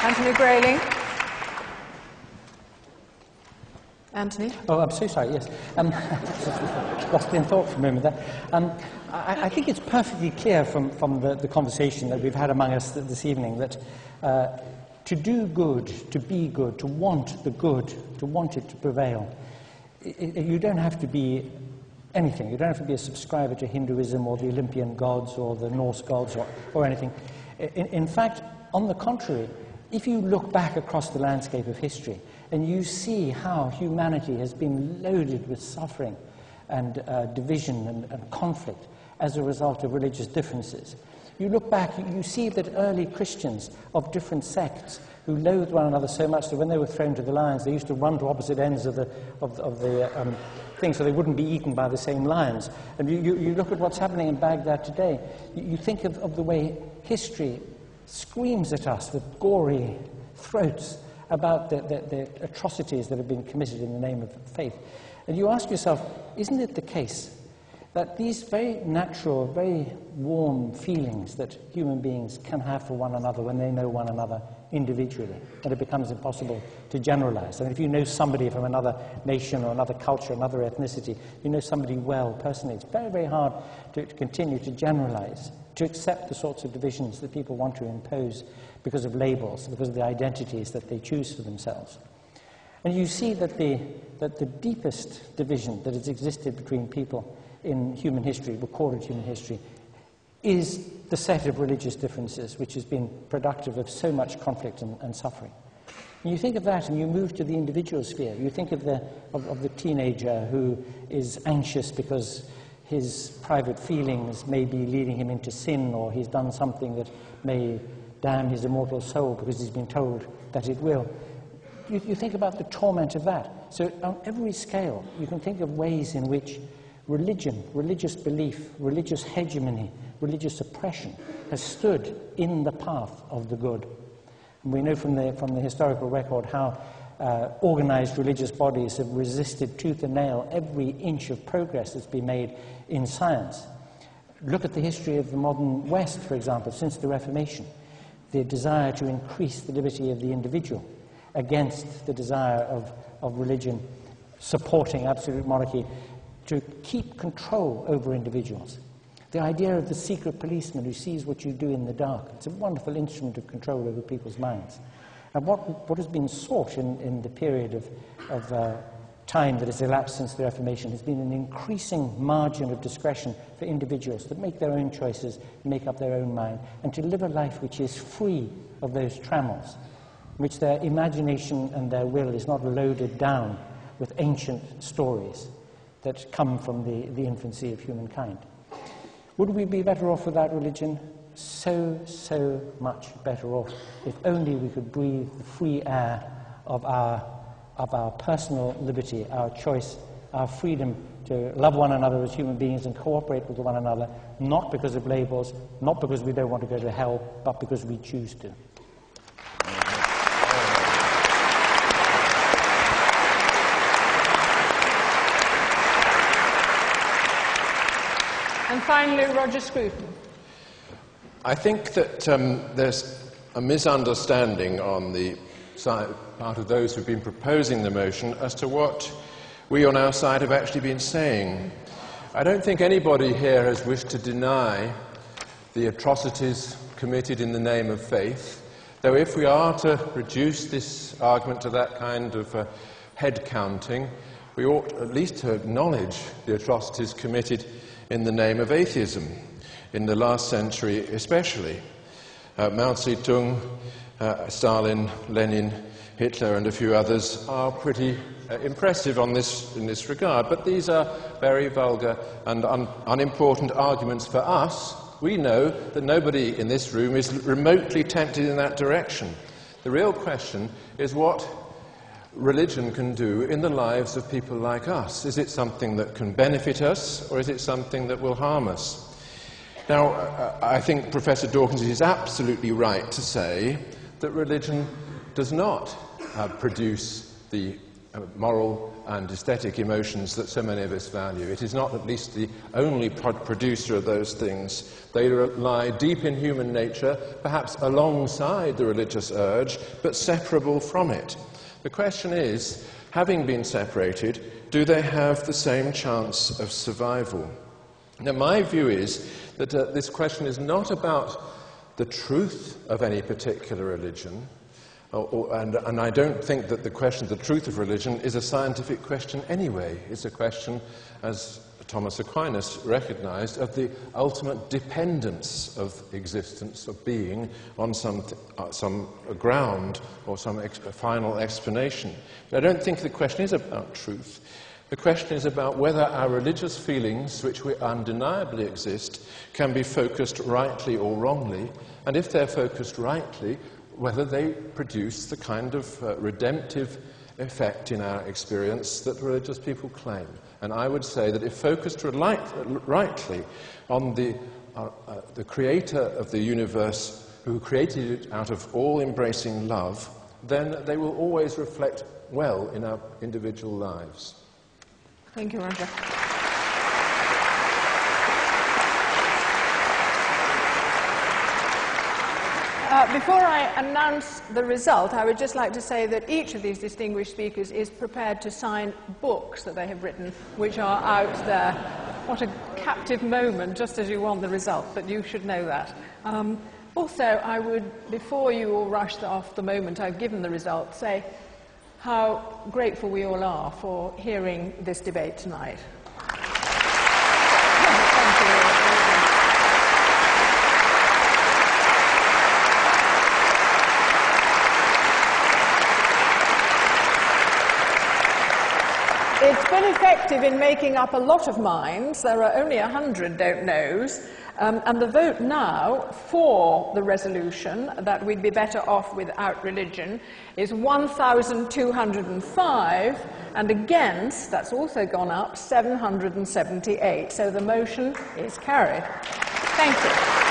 Anthony Grayling. Anthony? Oh, I'm so sorry, yes. Lost in thought for a moment there. I think it's perfectly clear from the conversation that we've had among us this evening that to do good, to be good, to want the good, to want it to prevail, you don't have to be anything. You don't have to be a subscriber to Hinduism or the Olympian gods or the Norse gods or anything. In fact, on the contrary, if you look back across the landscape of history and you see how humanity has been loaded with suffering and division and conflict as a result of religious differences, you look back, you see that early Christians of different sects who loathed one another so much that when they were thrown to the lions, they used to run to opposite ends of the thing so they wouldn't be eaten by the same lions. And you look at what's happening in Baghdad today, you think of the way history screams at us with gory throats about the atrocities that have been committed in the name of faith. And you ask yourself, isn't it the case that these very natural, very warm feelings that human beings can have for one another when they know one another individually, that it becomes impossible to generalize? And if you know somebody from another nation or another culture, another ethnicity, you know somebody well personally, it's very, very hard to continue to generalize, to accept the sorts of divisions that people want to impose because of labels, because of the identities that they choose for themselves. And you see that the deepest division that has existed between people in human history, recorded human history, is the set of religious differences which has been productive of so much conflict and suffering. And you think of that and you move to the individual sphere. You think of the teenager who is anxious because his private feelings may be leading him into sin, or he's done something that may damn his immortal soul because he's been told that it will. You think about the torment of that. So on every scale, you can think of ways in which religion, religious belief, religious hegemony, religious oppression has stood in the path of the good. And we know from the historical record how organized religious bodies have resisted tooth and nail every inch of progress that's been made in science. Look at the history of the modern West, for example, since the Reformation. The desire to increase the liberty of the individual against the desire of religion supporting absolute monarchy to keep control over individuals. The idea of the secret policeman who sees what you do in the dark, it's a wonderful instrument of control over people's minds. And what has been sought in the period of time that has elapsed since the Reformation has been an increasing margin of discretion for individuals that make their own choices, make up their own mind, and to live a life which is free of those trammels, in which their imagination and their will is not loaded down with ancient stories that come from the infancy of humankind. Would we be better off without religion? So much better off if only we could breathe the free air of our personal liberty, our choice, our freedom to love one another as human beings and cooperate with one another, not because of labels, not because we don't want to go to hell, but because we choose to. And finally, Roger Scruton. I think that there's a misunderstanding on the part of those who've been proposing the motion as to what we on our side have actually been saying. I don't think anybody here has wished to deny the atrocities committed in the name of faith, though if we are to reduce this argument to that kind of head counting, we ought at least to acknowledge the atrocities committed in the name of atheism, in the last century especially. Mao Zedong, Stalin, Lenin, Hitler and a few others are pretty impressive in this regard, but these are very vulgar and unimportant arguments for us. We know that nobody in this room is remotely tempted in that direction. The real question is what religion can do in the lives of people like us. Is it something that can benefit us, or is it something that will harm us? Now, I think Professor Dawkins is absolutely right to say that religion does not produce the moral and aesthetic emotions that so many of us value. It is not at least the only producer of those things. They lie deep in human nature, perhaps alongside the religious urge, but separable from it. The question is, having been separated, do they have the same chance of survival? Now, my view is that this question is not about the truth of any particular religion, and I don't think that the question of the truth of religion is a scientific question anyway. It's a question, as Thomas Aquinas recognized, of the ultimate dependence of existence, of being, on some ground or some final explanation. But I don't think the question is about truth. The question is about whether our religious feelings, which undeniably exist, can be focused rightly or wrongly, and if they're focused rightly, whether they produce the kind of redemptive effect in our experience that religious people claim. And I would say that if focused rightly on the creator of the universe, who created it out of all-embracing love, then they will always reflect well in our individual lives. Thank you, Roger. Before I announce the result, I would just like to say that each of these distinguished speakers is prepared to sign books that they have written, which are out there. What a captive moment, just as you want the result, but you should know that. Also, I would, before you all rush off the moment I've given the result, say how grateful we all are for hearing this debate tonight. Thank you. It's been effective in making up a lot of minds. There are only 100 don't knows. And the vote now for the resolution that we'd be better off without religion is 1,205, and against, that's also gone up, 778. So the motion is carried. Thank you.